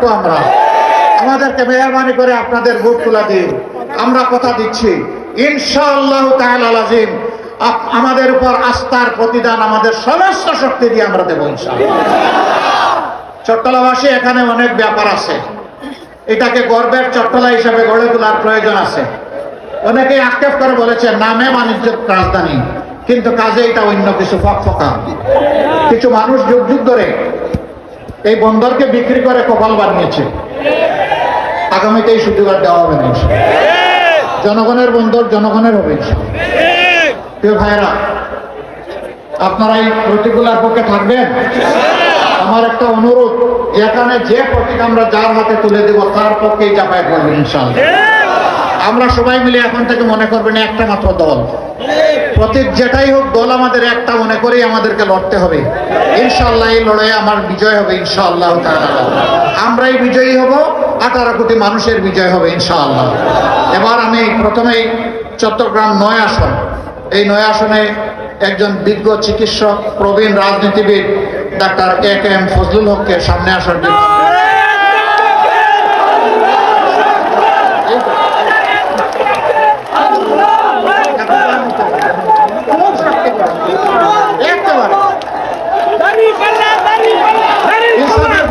থাকবো আমরা। আমাদেরকে মেহরবানি করে আপনাদের ভোট তুলে দিন। আমরা কথা দিচ্ছি ইনশাআল্লাহ তাআলা আযীম আমাদের উপর আস্থার প্রতিদান আমাদের সমস্ত শক্তি দিয়ে আমরা দেবো ইনশাআল্লাহ। চট্টলাবাসী, এখানে অনেক ব্যাপার আছে, এটাকে গর্বের চট্টলা হিসাবে গড়ে তোলার প্রয়োজন আছে। অনেকেই আক্ষেপ করে বলেছে নামে বাণিজ্য রাজধানী, কিন্তু কাজে এটা অন্য কিছু ফকফকা। কিছু মানুষ যুগ যুগ ধরে এই বন্দরকে বিক্রি করে কপাল বানিয়েছে। আগামীতে এই সুযোগ আর দেওয়া হবে না। জনগণের বন্দর জনগণের হবে। প্রিয় ভাইরা, আপনারা এই প্রতিকূলার পক্ষে থাকবেন। আমার একটা অনুরোধ, যেখানে যে প্রতীক আমরা যার হাতে তুলে দেব তার পক্ষেই চাপায় পড়বেন ইনশাআল্লাহ। আমরা সবাই মিলে এখন থেকে মনে করবেন একটা মাত্র দল, প্রতীক যেটাই হোক দল আমাদের একটা মনে করেই আমাদেরকে লড়তে হবে ইনশাআল্লাহ। এই লড়াইয়ে আমার বিজয় হবে ইনশাআল্লাহ তাআলা। আমরাই বিজয়ী হব, 18 কোটি মানুষের বিজয় হবে ইনশাআল্লাহ। এবার আমি প্রথমেই চট্টগ্রাম 9 আসন, এই 9 আসনে একজন বিজ্ঞ চিকিৎসক প্রবীণ রাজনীতিবিদ ডাক্তার A.K.M. ফজলুল হককে সামনে আসার জন্য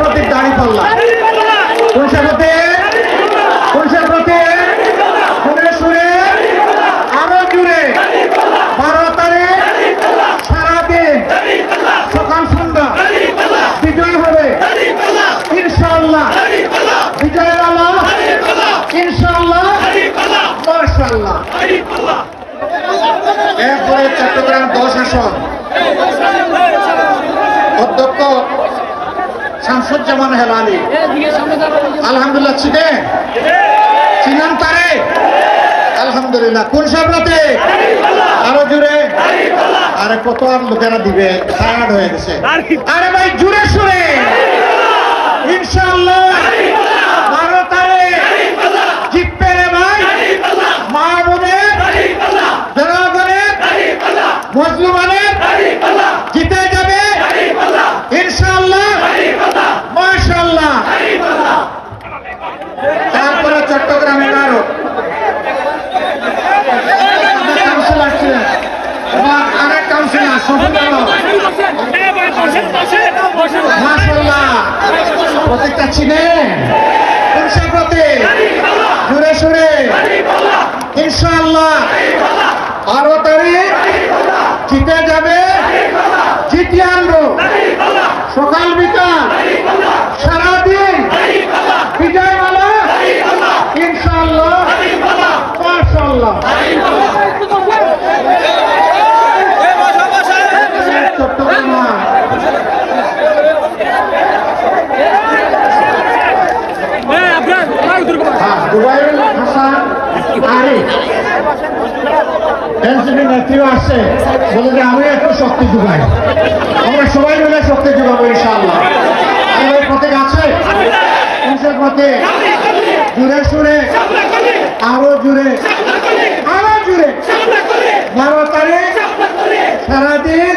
প্রতীক দাঁড়িপাল্লা সুরে আরো জুড়ে 12 তারিখ সারাদিন সকাল সন্ধ্যা বিজয় হবে ইনশাআল্লাহ। বিজয়ের আলো ইনশাআল্লাহ মাশাআল্লাহ। এরপরে চট্টগ্রাম 10 আসন অধ্যক্ষ শামসুজ্জামান হেলালি। আলহামদুলিল্লাহ চিনান তারে? আলহামদুলিল্লাহ। কোন সাবরাতে? আরো জুড়ে। আরে কত আর লোকেরা দিবে, টায়ার্ড হয়ে গেছে। আরে ভাই জুড়ে সুরে ইনশাআল্লাহ 12 তারিখ জিতবে রে ভাই। মা বোনের, জনগণের, মজলুমানের জিতে যাবে ইনশাআল্লাহ মাশাআল্লাহ। তারপরে চট্টগ্রাম 11 কাউন্সিলর ছিলেন, আরেক কাউন্সিলর সফল মাশাআল্লাহ। প্রত্যেকটা ছিলেন কোন সে প্রতীক? জুড়ে সুরে ইনশাআল্লাহ 12 তারিখ জিতে যাবে, জিতিয়ে আনবো। সকাল বিকাল সারাদিন বিজয় মালা ইনশাআল্লাহ মাশাআল্লাহ। চট্টগ্রাম জুবাইরুল হাসান আরিফ এনসিপি নেত্রী আসছে, বলে যে আমি একটু শক্তি যোগাই। আমরা সবাই মিলে শক্তি যোগাবো ইনশাআল্লাহ। আমাদের প্রতীক আছে প্রতীক জুড়ে সুরে আরো জুড়ে আরো জুড়ে 12 তারিখ সারাদিন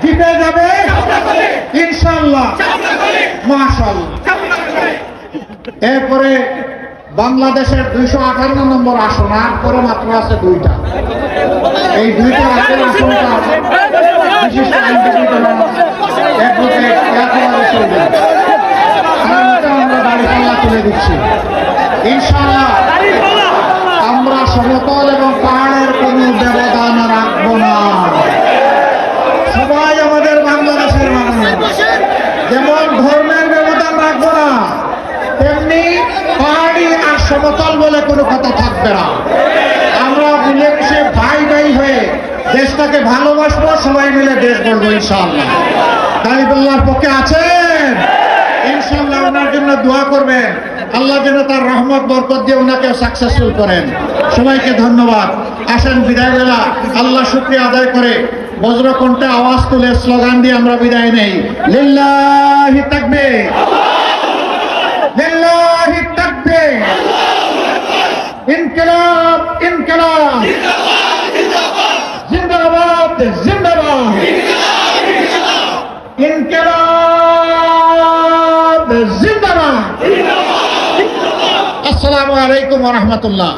জিতে যাবে ইনশাআল্লাহ মাশাআল্লাহ। এরপরে বাংলাদেশের 258 নম্বর আসন, আর পরে মাত্র আছে 2টা। এই 2টা আগের আসনটা বিশিষ্ট আইনজীবী আমরা দাঁড়িপাল্লা তুলে দিচ্ছি ইনশাআল্লাহ। আমরা সমতল এবং পাহাড়ের কোনো ব্যবধান রাখবো না। সবাই আমাদের বাংলাদেশের মানুষ, যেমন ধর্মের ব্যবধান রাখবো না, তেমনি পাহাড়ি আর সমতল বলে কোনো কথা থাকবে না। আমরা মিলেমিশে ভাই ভাই হয়ে দেশটাকে ভালোবাসবো, সবাই মিলে দেশ গড়বো ইনশাআল্লাহ। দাঁড়িপাল্লার পক্ষে আছেন ইনশাআল্লাহ। ওনার জন্য দোয়া করবেন, আল্লাহ যেন তার রহমত বরকত দিয়ে ওনাকে সাকসেসফুল করেন। সবাইকে ধন্যবাদ। আসেন বিদায় বেলা আল্লাহ শুকরিয়া আদায় করে বজ্রকণ্ঠে আওয়াজ তুলে স্লোগান দিয়ে আমরা বিদায় নেই। লিল্লাহি তাকবীর, লিল্লাহি তাকবীর, ইনকিলাব ইনকিলাব, জিন্দাবাদ জিন্দাবাদ, ইনকিলাব জিন্দাবাদ। আসসালামু আলাইকুম ওয়া রাহমাতুল্লাহ।